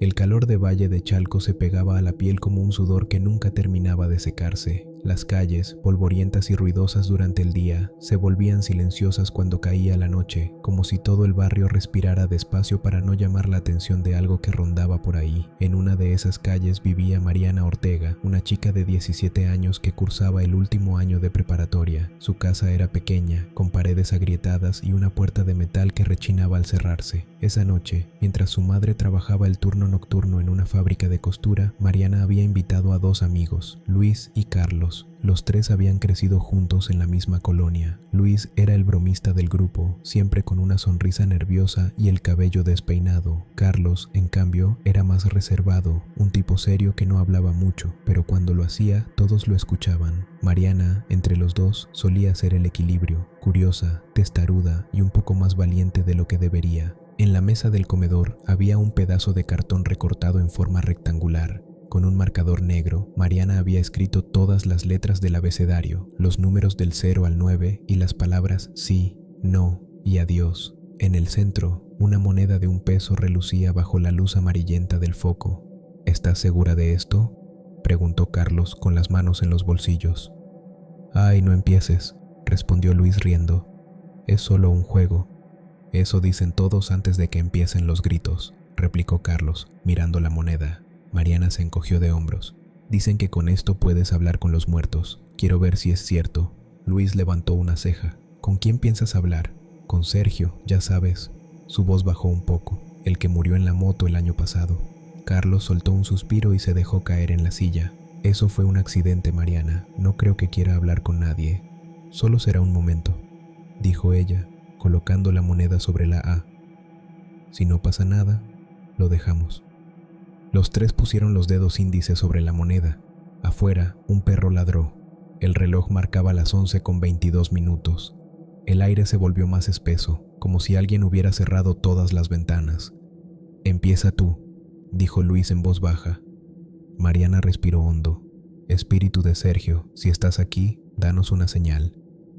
El calor de Valle de Chalco se pegaba a la piel como un sudor que nunca terminaba de secarse. Las calles, polvorientas y ruidosas durante el día, se volvían silenciosas cuando caía la noche, como si todo el barrio respirara despacio para no llamar la atención de algo que rondaba por ahí. En una de esas calles vivía Mariana Ortega, una chica de 17 años que cursaba el último año de preparatoria. Su casa era pequeña, con paredes agrietadas y una puerta de metal que rechinaba al cerrarse. Esa noche, mientras su madre trabajaba el turno nocturno en una fábrica de costura, Mariana había invitado a dos amigos, Luis y Carlos. Los tres habían crecido juntos en la misma colonia. Luis era el bromista del grupo, siempre con una sonrisa nerviosa y el cabello despeinado. Carlos, en cambio, era más reservado, un tipo serio que no hablaba mucho, pero cuando lo hacía, todos lo escuchaban. Mariana, entre los dos, solía ser el equilibrio, curiosa, testaruda y un poco más valiente de lo que debería. En la mesa del comedor había un pedazo de cartón recortado en forma rectangular. Con un marcador negro, Mariana había escrito todas las letras del abecedario, los números del 0 al 9 y las palabras sí, no y adiós. En el centro, una moneda de 1 peso relucía bajo la luz amarillenta del foco. ¿Estás segura de esto?, preguntó Carlos con las manos en los bolsillos. «Ay, no empieces», respondió Luis riendo. «Es solo un juego». «Eso dicen todos antes de que empiecen los gritos», replicó Carlos, mirando la moneda. Mariana se encogió de hombros. «Dicen que con esto puedes hablar con los muertos. Quiero ver si es cierto». Luis levantó una ceja. «¿Con quién piensas hablar?» «Con Sergio, ya sabes». Su voz bajó un poco, el que murió en la moto el año pasado. Carlos soltó un suspiro y se dejó caer en la silla. «Eso fue un accidente, Mariana. No creo que quiera hablar con nadie. Solo será un momento», dijo ella, colocando la moneda sobre la A. «Si no pasa nada, lo dejamos». Los tres pusieron los dedos índices sobre la moneda. Afuera, un perro ladró. El reloj marcaba las 11:22. El aire se volvió más espeso, como si alguien hubiera cerrado todas las ventanas. «Empieza tú», dijo Luis en voz baja. Mariana respiró hondo. «Espíritu de Sergio, si estás aquí, danos una señal».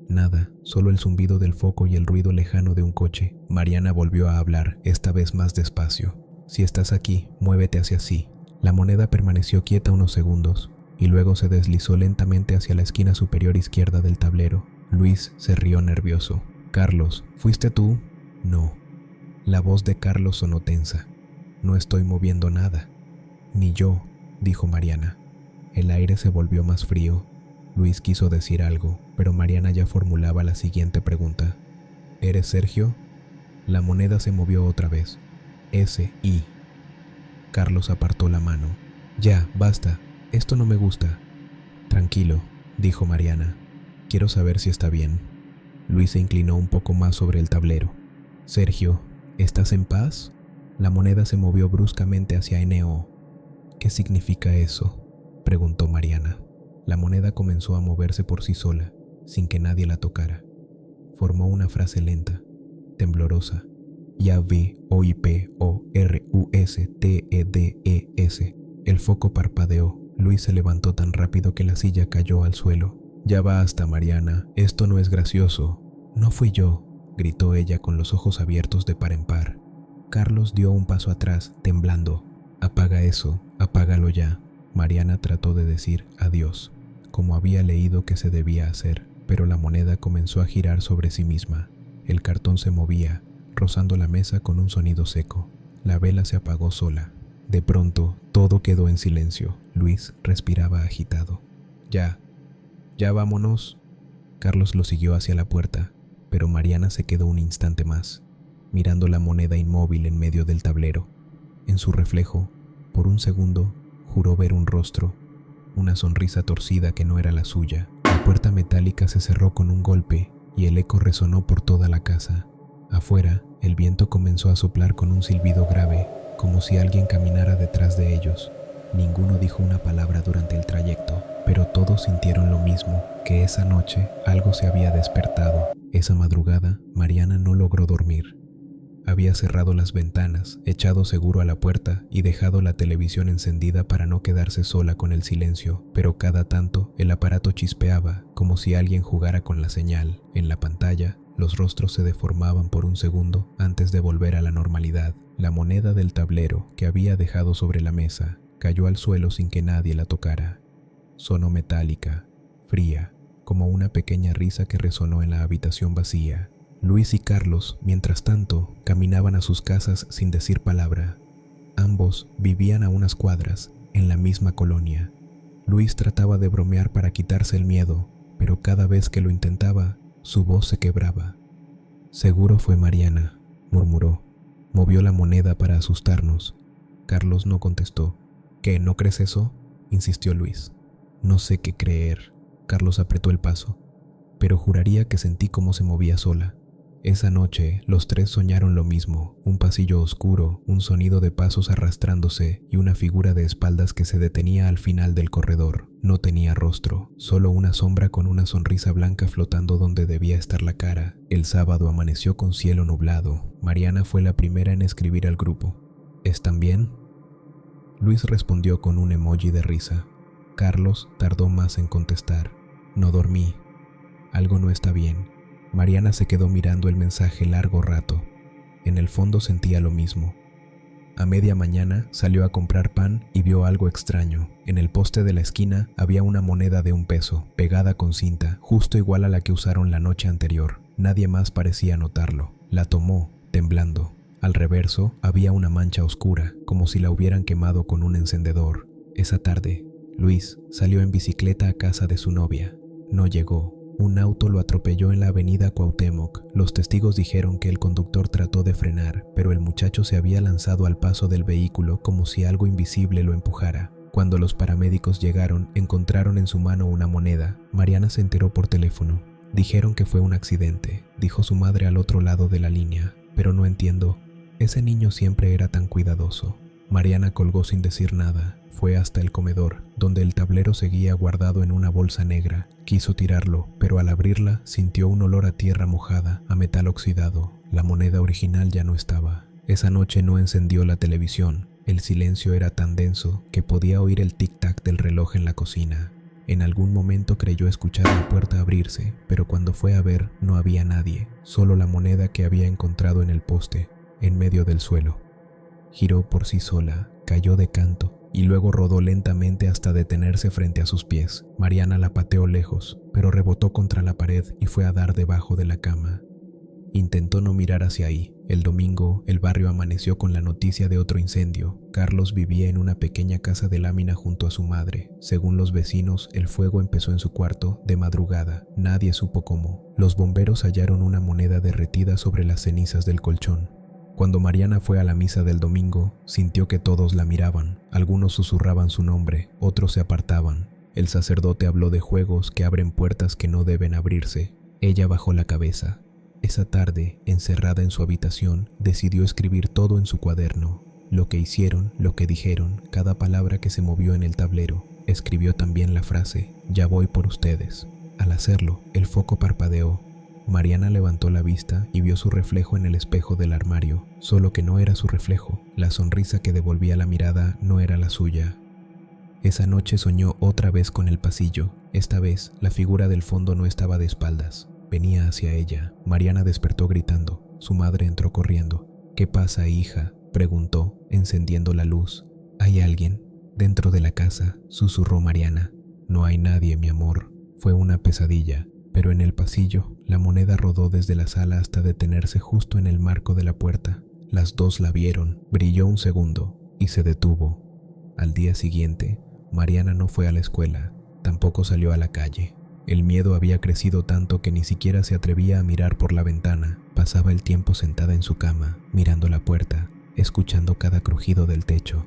Nada, solo el zumbido del foco y el ruido lejano de un coche. Mariana volvió a hablar, esta vez más despacio. «Si estás aquí, muévete hacia sí». La moneda permaneció quieta unos segundos y luego se deslizó lentamente hacia la esquina superior izquierda del tablero. Luis se rió nervioso. «Carlos, ¿fuiste tú?» «No». La voz de Carlos sonó tensa. «No estoy moviendo nada». «Ni yo», dijo Mariana. El aire se volvió más frío. Luis quiso decir algo, pero Mariana ya formulaba la siguiente pregunta. «¿Eres Sergio?» La moneda se movió otra vez. S.I. Carlos apartó la mano. «Ya, basta. Esto no me gusta». «Tranquilo», dijo Mariana. «Quiero saber si está bien». Luis se inclinó un poco más sobre el tablero. «Sergio, ¿estás en paz?» La moneda se movió bruscamente hacia N.O. «¿Qué significa eso?», preguntó Mariana. La moneda comenzó a moverse por sí sola, sin que nadie la tocara. Formó una frase lenta, temblorosa. YAVOIPORUSTEDES. El foco parpadeó. Luis se levantó tan rápido que la silla cayó al suelo. «Ya basta, Mariana. Esto no es gracioso». «No fui yo», gritó ella con los ojos abiertos de par en par. Carlos dio un paso atrás, temblando. «Apaga eso. Apágalo ya». Mariana trató de decir adiós, como había leído que se debía hacer, pero la moneda comenzó a girar sobre sí misma. El cartón se movía, rozando la mesa con un sonido seco. La vela se apagó sola. De pronto, todo quedó en silencio. Luis respiraba agitado. «Ya vámonos». Carlos lo siguió hacia la puerta, pero Mariana se quedó un instante más, mirando la moneda inmóvil en medio del tablero. En su reflejo, por un segundo, juró ver un rostro, una sonrisa torcida que no era la suya. La puerta metálica se cerró con un golpe y el eco resonó por toda la casa. Afuera, el viento comenzó a soplar con un silbido grave, como si alguien caminara detrás de ellos. Ninguno dijo una palabra durante el trayecto, pero todos sintieron lo mismo, que esa noche algo se había despertado. Esa madrugada, Mariana no logró dormir. Había cerrado las ventanas, echado seguro a la puerta y dejado la televisión encendida para no quedarse sola con el silencio, pero cada tanto el aparato chispeaba, como si alguien jugara con la señal. En la pantalla, Los rostros se deformaban por un segundo antes de volver a la normalidad. La moneda del tablero que había dejado sobre la mesa cayó al suelo sin que nadie la tocara. Sonó metálica, fría, como una pequeña risa que resonó en la habitación vacía. Luis y Carlos, mientras tanto, caminaban a sus casas sin decir palabra. Ambos vivían a unas cuadras, en la misma colonia. Luis trataba de bromear para quitarse el miedo, pero cada vez que lo intentaba, su voz se quebraba. «Seguro fue Mariana», murmuró. «Movió la moneda para asustarnos». Carlos no contestó. «¿Qué, no crees eso?», insistió Luis. «No sé qué creer». Carlos apretó el paso, pero juraría que sentí cómo se movía sola. Esa noche, los tres soñaron lo mismo: un pasillo oscuro, un sonido de pasos arrastrándose y una figura de espaldas que se detenía al final del corredor. No tenía rostro, solo una sombra con una sonrisa blanca flotando donde debía estar la cara. El sábado amaneció con cielo nublado. Mariana fue la primera en escribir al grupo. «¿Están bien?». Luis respondió con un emoji de risa. Carlos tardó más en contestar. «No dormí. Algo no está bien». Mariana se quedó mirando el mensaje largo rato. En el fondo sentía lo mismo. A media mañana salió a comprar pan y vio algo extraño. En el poste de la esquina había una moneda de 1 peso, pegada con cinta, justo igual a la que usaron la noche anterior. Nadie más parecía notarlo. La tomó, temblando. Al reverso había una mancha oscura, como si la hubieran quemado con un encendedor. Esa tarde, Luis salió en bicicleta a casa de su novia. No llegó. Un auto lo atropelló en la avenida Cuauhtémoc. Los testigos dijeron que el conductor trató de frenar, pero el muchacho se había lanzado al paso del vehículo como si algo invisible lo empujara. Cuando los paramédicos llegaron, encontraron en su mano una moneda. Mariana se enteró por teléfono. «Dijeron que fue un accidente», dijo su madre al otro lado de la línea. «Pero no entiendo. Ese niño siempre era tan cuidadoso». Mariana colgó sin decir nada. Fue hasta el comedor, donde el tablero seguía guardado en una bolsa negra. Quiso tirarlo, pero al abrirla sintió un olor a tierra mojada, a metal oxidado. La moneda original ya no estaba. Esa noche no encendió la televisión. El silencio era tan denso que podía oír el tic-tac del reloj en la cocina. En algún momento creyó escuchar la puerta abrirse, pero cuando fue a ver no había nadie, solo la moneda que había encontrado en el poste, en medio del suelo. Giró por sí sola, cayó de canto y luego rodó lentamente hasta detenerse frente a sus pies. Mariana la pateó lejos, pero rebotó contra la pared y fue a dar debajo de la cama. Intentó no mirar hacia ahí. El domingo, el barrio amaneció con la noticia de otro incendio. Carlos vivía en una pequeña casa de lámina junto a su madre. Según los vecinos, el fuego empezó en su cuarto de madrugada. Nadie supo cómo. Los bomberos hallaron una moneda derretida sobre las cenizas del colchón. Cuando Mariana fue a la misa del domingo, sintió que todos la miraban. Algunos susurraban su nombre, otros se apartaban. El sacerdote habló de juegos que abren puertas que no deben abrirse. Ella bajó la cabeza. Esa tarde, encerrada en su habitación, decidió escribir todo en su cuaderno. Lo que hicieron, lo que dijeron, cada palabra que se movió en el tablero. Escribió también la frase: «Ya voy por ustedes». Al hacerlo, el foco parpadeó. Mariana levantó la vista y vio su reflejo en el espejo del armario, solo que no era su reflejo. La sonrisa que devolvía la mirada no era la suya. Esa noche soñó otra vez con el pasillo. Esta vez, la figura del fondo no estaba de espaldas. Venía hacia ella. Mariana despertó gritando. Su madre entró corriendo. «¿Qué pasa, hija?», preguntó, encendiendo la luz. «¿Hay alguien?». «Dentro de la casa», susurró Mariana. «No hay nadie, mi amor». Fue una pesadilla. Pero en el pasillo, la moneda rodó desde la sala hasta detenerse justo en el marco de la puerta. Las dos la vieron, brilló un segundo y se detuvo. Al día siguiente, Mariana no fue a la escuela, tampoco salió a la calle. El miedo había crecido tanto que ni siquiera se atrevía a mirar por la ventana. Pasaba el tiempo sentada en su cama, mirando la puerta, escuchando cada crujido del techo.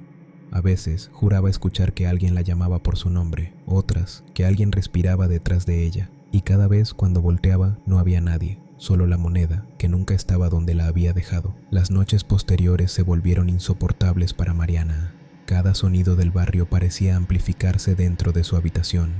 A veces juraba escuchar que alguien la llamaba por su nombre, otras que alguien respiraba detrás de ella. Y cada vez cuando volteaba no había nadie, solo la moneda, que nunca estaba donde la había dejado. Las noches posteriores se volvieron insoportables para Mariana. Cada sonido del barrio parecía amplificarse dentro de su habitación.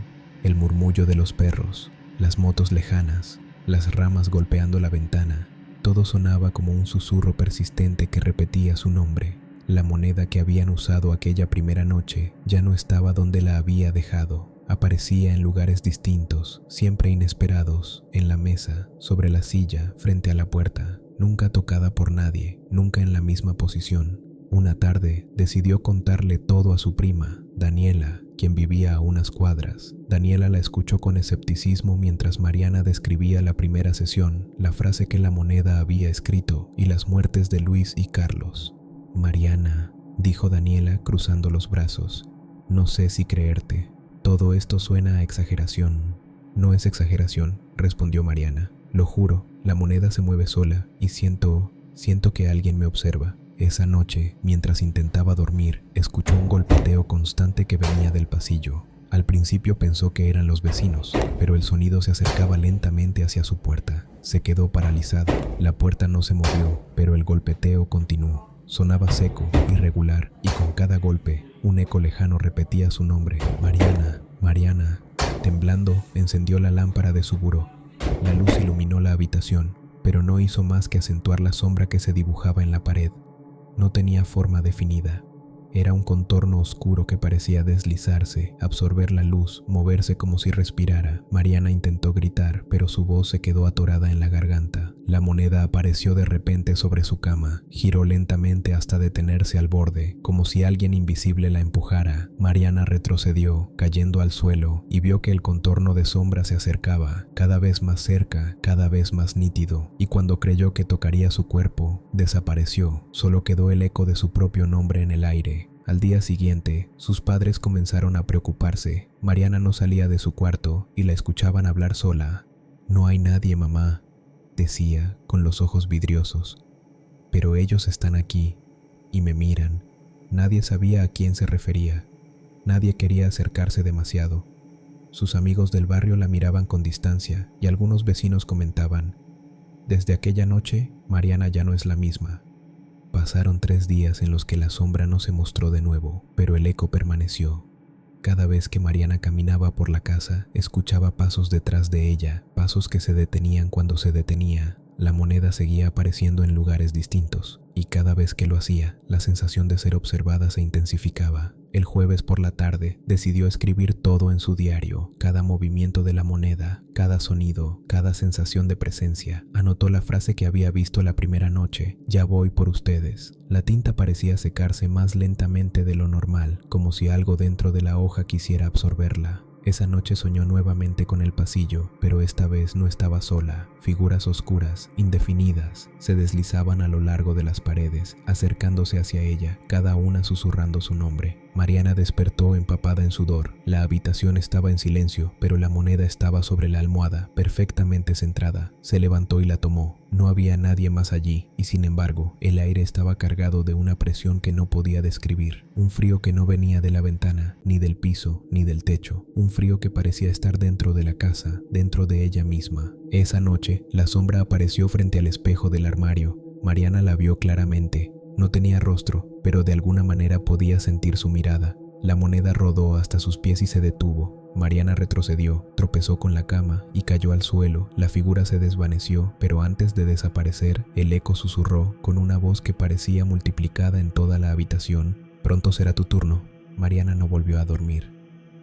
El murmullo de los perros, las motos lejanas, las ramas golpeando la ventana. Todo sonaba como un susurro persistente que repetía su nombre. La moneda que habían usado aquella primera noche ya no estaba donde la había dejado. Aparecía en lugares distintos, siempre inesperados, en la mesa, sobre la silla, frente a la puerta, nunca tocada por nadie, nunca en la misma posición. Una tarde decidió contarle todo a su prima, Daniela, quien vivía a unas cuadras. Daniela la escuchó con escepticismo mientras Mariana describía la primera sesión, la frase que la moneda había escrito y las muertes de Luis y Carlos. «Mariana», dijo Daniela cruzando los brazos, «no sé si creerte. Todo esto suena a exageración». «No es exageración», respondió Mariana. «Lo juro, la moneda se mueve sola y siento que alguien me observa». Esa noche, mientras intentaba dormir, escuchó un golpeteo constante que venía del pasillo. Al principio pensó que eran los vecinos, pero el sonido se acercaba lentamente hacia su puerta. Se quedó paralizada. La puerta no se movió, pero el golpeteo continuó. Sonaba seco, irregular, y con cada golpe, un eco lejano repetía su nombre. «Mariana, Mariana». Temblando, encendió la lámpara de su buró. La luz iluminó la habitación, pero no hizo más que acentuar la sombra que se dibujaba en la pared. No tenía forma definida. Era un contorno oscuro que parecía deslizarse, absorber la luz, moverse como si respirara. Mariana intentó gritar, pero su voz se quedó atorada en la garganta. La moneda apareció de repente sobre su cama, giró lentamente hasta detenerse al borde, como si alguien invisible la empujara. Mariana retrocedió, cayendo al suelo, y vio que el contorno de sombra se acercaba, cada vez más cerca, cada vez más nítido, y cuando creyó que tocaría su cuerpo, desapareció. Solo quedó el eco de su propio nombre en el aire. Al día siguiente, sus padres comenzaron a preocuparse. Mariana no salía de su cuarto y la escuchaban hablar sola. «No hay nadie, mamá», decía, con los ojos vidriosos. «Pero ellos están aquí y me miran». Nadie sabía a quién se refería. Nadie quería acercarse demasiado. Sus amigos del barrio la miraban con distancia y algunos vecinos comentaban: «Desde aquella noche, Mariana ya no es la misma». Pasaron 3 días en los que la sombra no se mostró de nuevo, pero el eco permaneció. Cada vez que Mariana caminaba por la casa, escuchaba pasos detrás de ella, pasos que se detenían cuando se detenía. La moneda seguía apareciendo en lugares distintos, y cada vez que lo hacía, la sensación de ser observada se intensificaba. El jueves por la tarde, decidió escribir todo en su diario, cada movimiento de la moneda, cada sonido, cada sensación de presencia. Anotó la frase que había visto la primera noche: «Ya voy por ustedes». La tinta parecía secarse más lentamente de lo normal, como si algo dentro de la hoja quisiera absorberla. Esa noche soñó nuevamente con el pasillo, pero esta vez no estaba sola. Figuras oscuras, indefinidas, se deslizaban a lo largo de las paredes, acercándose hacia ella, cada una susurrando su nombre. Mariana despertó empapada en sudor. La habitación estaba en silencio, pero la moneda estaba sobre la almohada, perfectamente centrada. Se levantó y la tomó. No había nadie más allí, y sin embargo, el aire estaba cargado de una presión que no podía describir. Un frío que no venía de la ventana, ni del piso, ni del techo. Un frío que parecía estar dentro de la casa, dentro de ella misma. Esa noche, la sombra apareció frente al espejo del armario. Mariana la vio claramente. No tenía rostro, pero de alguna manera podía sentir su mirada. La moneda rodó hasta sus pies y se detuvo. Mariana retrocedió, tropezó con la cama y cayó al suelo. La figura se desvaneció, pero antes de desaparecer, el eco susurró con una voz que parecía multiplicada en toda la habitación: «Pronto será tu turno». Mariana no volvió a dormir.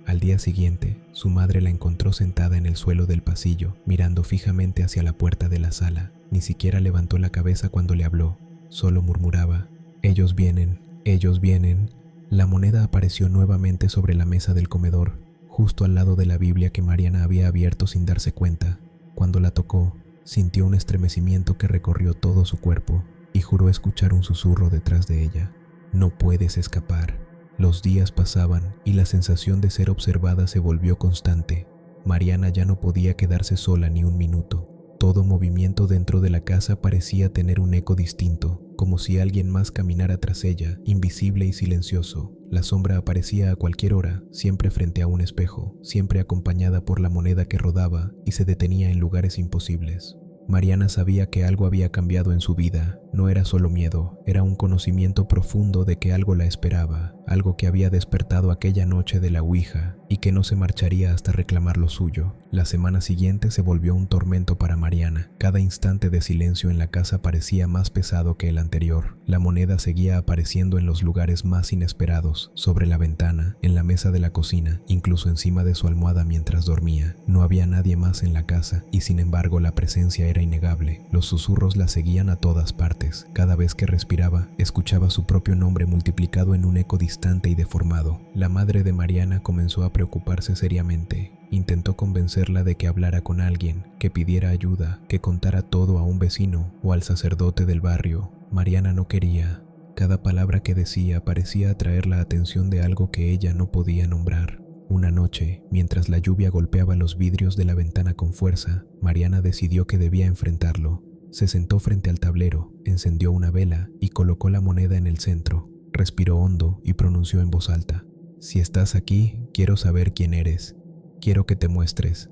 Al día siguiente, su madre la encontró sentada en el suelo del pasillo, mirando fijamente hacia la puerta de la sala. Ni siquiera levantó la cabeza cuando le habló. Solo murmuraba: «Ellos vienen, ellos vienen». La moneda apareció nuevamente sobre la mesa del comedor, justo al lado de la Biblia que Mariana había abierto sin darse cuenta. Cuando la tocó, sintió un estremecimiento que recorrió todo su cuerpo y juró escuchar un susurro detrás de ella: «No puedes escapar». Los días pasaban y la sensación de ser observada se volvió constante. Mariana ya no podía quedarse sola ni un minuto. Todo movimiento dentro de la casa parecía tener un eco distinto, como si alguien más caminara tras ella, invisible y silencioso. La sombra aparecía a cualquier hora, siempre frente a un espejo, siempre acompañada por la moneda que rodaba y se detenía en lugares imposibles. Mariana sabía que algo había cambiado en su vida. No era solo miedo, era un conocimiento profundo de que algo la esperaba. algo que había despertado aquella noche de la Ouija y que no se marcharía hasta reclamar lo suyo. La semana siguiente se volvió un tormento para Mariana. Cada instante de silencio en la casa parecía más pesado que el anterior. La moneda seguía apareciendo en los lugares más inesperados, sobre la ventana, en la mesa de la cocina, incluso encima de su almohada mientras dormía. No había nadie más en la casa y sin embargo la presencia era innegable. Los susurros la seguían a todas partes. Cada vez que respiraba, escuchaba su propio nombre multiplicado en un eco distante y deformado. La madre de Mariana comenzó a preocuparse seriamente. Intentó convencerla de que hablara con alguien, que pidiera ayuda, que contara todo a un vecino o al sacerdote del barrio. Mariana no quería. Cada palabra que decía parecía atraer la atención de algo que ella no podía nombrar. Una noche, mientras la lluvia golpeaba los vidrios de la ventana con fuerza, Mariana decidió que debía enfrentarlo. Se sentó frente al tablero, encendió una vela y colocó la moneda en el centro. Respiró hondo y pronunció en voz alta: «Si estás aquí, quiero saber quién eres. Quiero que te muestres».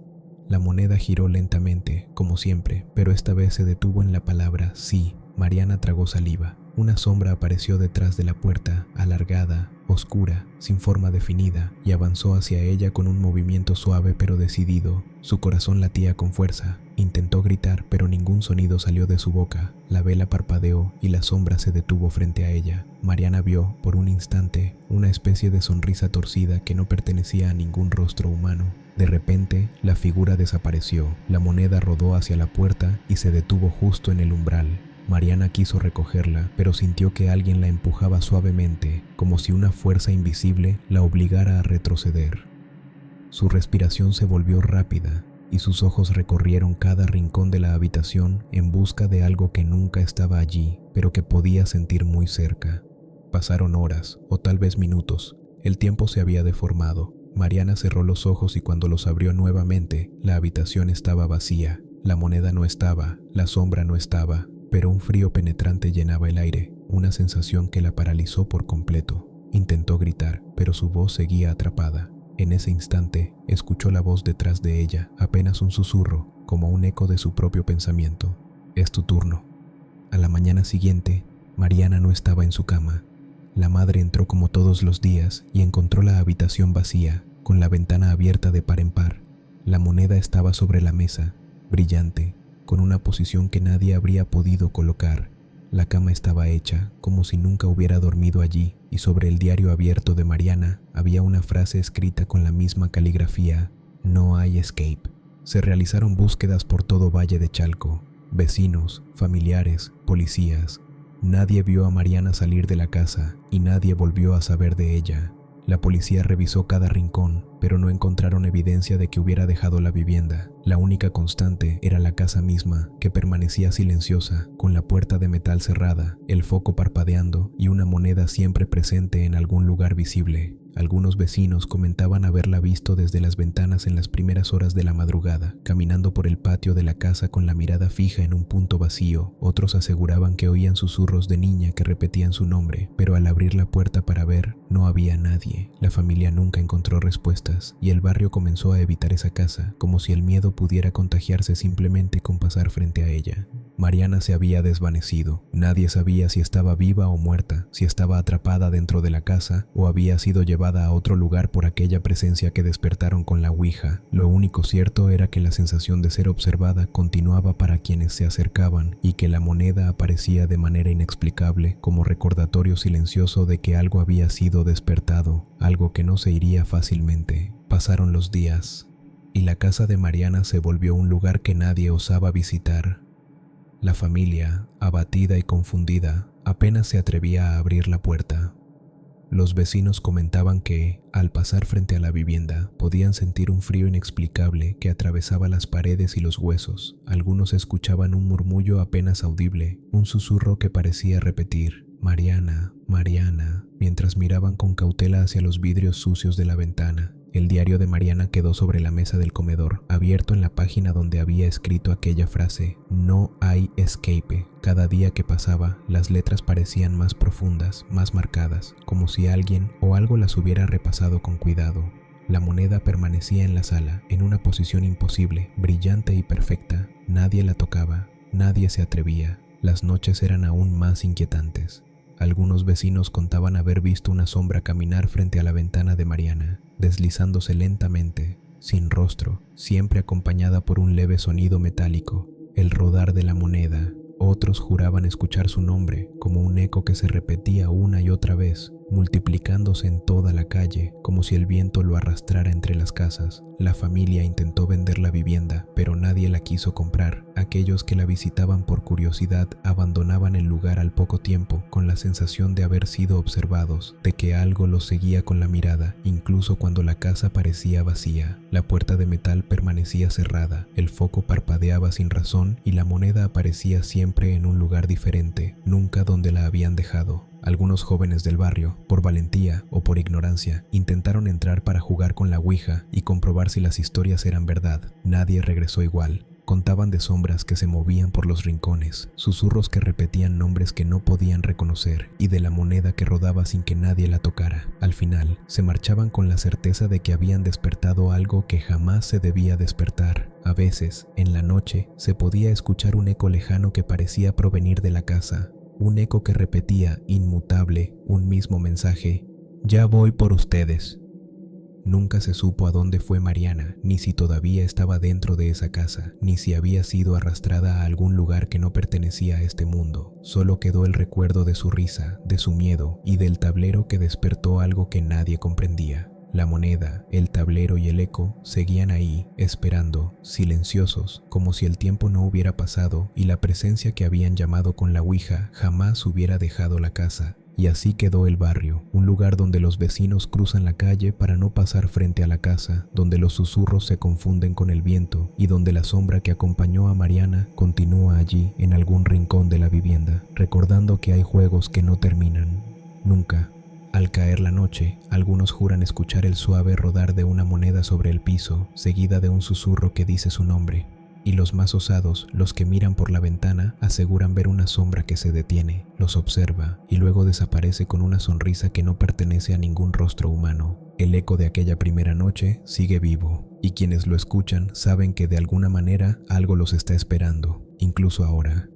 La moneda giró lentamente, como siempre, pero esta vez se detuvo en la palabra sí. Mariana tragó saliva. Una sombra apareció detrás de la puerta, alargada, oscura, sin forma definida, y avanzó hacia ella con un movimiento suave pero decidido. Su corazón latía con fuerza. Intentó gritar, pero ningún sonido salió de su boca. La vela parpadeó y la sombra se detuvo frente a ella. Mariana vio, por un instante, una especie de sonrisa torcida que no pertenecía a ningún rostro humano. De repente, la figura desapareció. La moneda rodó hacia la puerta y se detuvo justo en el umbral. Mariana quiso recogerla, pero sintió que alguien la empujaba suavemente, como si una fuerza invisible la obligara a retroceder. Su respiración se volvió rápida y sus ojos recorrieron cada rincón de la habitación en busca de algo que nunca estaba allí, pero que podía sentir muy cerca. Pasaron horas, o tal vez minutos. El tiempo se había deformado. Mariana cerró los ojos y cuando los abrió nuevamente, la habitación estaba vacía. La moneda no estaba, la sombra no estaba, pero un frío penetrante llenaba el aire, una sensación que la paralizó por completo. Intentó gritar, pero su voz seguía atrapada. En ese instante, escuchó la voz detrás de ella, apenas un susurro, como un eco de su propio pensamiento. «Es tu turno». A la mañana siguiente, Mariana no estaba en su cama. La madre entró como todos los días y encontró la habitación vacía, con la ventana abierta de par en par. La moneda estaba sobre la mesa, brillante, con una posición que nadie habría podido colocar. La cama estaba hecha, como si nunca hubiera dormido allí, y sobre el diario abierto de Mariana había una frase escrita con la misma caligrafía: «No hay escape». Se realizaron búsquedas por todo Valle de Chalco. Vecinos, familiares, policías. Nadie vio a Mariana salir de la casa y nadie volvió a saber de ella. La policía revisó cada rincón, pero no encontraron evidencia de que hubiera dejado la vivienda. La única constante era la casa misma, que permanecía silenciosa, con la puerta de metal cerrada, el foco parpadeando y una moneda siempre presente en algún lugar visible. Algunos vecinos comentaban haberla visto desde las ventanas en las primeras horas de la madrugada, caminando por el patio de la casa con la mirada fija en un punto vacío. Otros aseguraban que oían susurros de niña que repetían su nombre, pero al abrir la puerta para ver, no había nadie. La familia nunca encontró respuestas y el barrio comenzó a evitar esa casa, como si el miedo pudiera contagiarse simplemente con pasar frente a ella. Mariana se había desvanecido. Nadie sabía si estaba viva o muerta, si estaba atrapada dentro de la casa o había sido llevada a otro lugar por aquella presencia que despertaron con la Ouija. Lo único cierto era que la sensación de ser observada continuaba para quienes se acercaban y que la moneda aparecía de manera inexplicable como recordatorio silencioso de que algo había sido despertado, algo que no se iría fácilmente. Pasaron los días y la casa de Mariana se volvió un lugar que nadie osaba visitar. La familia, abatida y confundida, apenas se atrevía a abrir la puerta. Los vecinos comentaban que, al pasar frente a la vivienda, podían sentir un frío inexplicable que atravesaba las paredes y los huesos. Algunos escuchaban un murmullo apenas audible, un susurro que parecía repetir: «Mariana, Mariana», mientras miraban con cautela hacia los vidrios sucios de la ventana. El diario de Mariana quedó sobre la mesa del comedor, abierto en la página donde había escrito aquella frase: «No hay escape». Cada día que pasaba, las letras parecían más profundas, más marcadas, como si alguien o algo las hubiera repasado con cuidado. La moneda permanecía en la sala, en una posición imposible, brillante y perfecta. Nadie la tocaba, nadie se atrevía. Las noches eran aún más inquietantes. Algunos vecinos contaban haber visto una sombra caminar frente a la ventana de Mariana, deslizándose lentamente, sin rostro, siempre acompañada por un leve sonido metálico, el rodar de la moneda. Otros juraban escuchar su nombre, como un eco que se repetía una y otra vez, multiplicándose en toda la calle, como si el viento lo arrastrara entre las casas. La familia intentó vender la vivienda, pero nadie la quiso comprar. Aquellos que la visitaban por curiosidad abandonaban el lugar al poco tiempo, con la sensación de haber sido observados, de que algo los seguía con la mirada, incluso cuando la casa parecía vacía. La puerta de metal permanecía cerrada, el foco parpadeaba sin razón y la moneda aparecía siempre en un lugar diferente, nunca donde la habían dejado. Algunos jóvenes del barrio, por valentía o por ignorancia, intentaron entrar para jugar con la ouija y comprobar si las historias eran verdad. Nadie regresó igual. Contaban de sombras que se movían por los rincones, susurros que repetían nombres que no podían reconocer y de la moneda que rodaba sin que nadie la tocara. Al final, se marchaban con la certeza de que habían despertado algo que jamás se debía despertar. A veces, en la noche, se podía escuchar un eco lejano que parecía provenir de la casa. Un eco que repetía, inmutable, un mismo mensaje: «Ya voy por ustedes». Nunca se supo a dónde fue Mariana, ni si todavía estaba dentro de esa casa, ni si había sido arrastrada a algún lugar que no pertenecía a este mundo. Solo quedó el recuerdo de su risa, de su miedo y del tablero que despertó algo que nadie comprendía. La moneda, el tablero y el eco seguían ahí, esperando, silenciosos, como si el tiempo no hubiera pasado y la presencia que habían llamado con la ouija jamás hubiera dejado la casa. Y así quedó el barrio, un lugar donde los vecinos cruzan la calle para no pasar frente a la casa, donde los susurros se confunden con el viento y donde la sombra que acompañó a Mariana continúa allí en algún rincón de la vivienda, recordando que hay juegos que no terminan nunca. Al caer la noche, algunos juran escuchar el suave rodar de una moneda sobre el piso, seguida de un susurro que dice su nombre. Y los más osados, los que miran por la ventana, aseguran ver una sombra que se detiene, los observa y luego desaparece con una sonrisa que no pertenece a ningún rostro humano. El eco de aquella primera noche sigue vivo, y quienes lo escuchan saben que de alguna manera algo los está esperando, incluso ahora.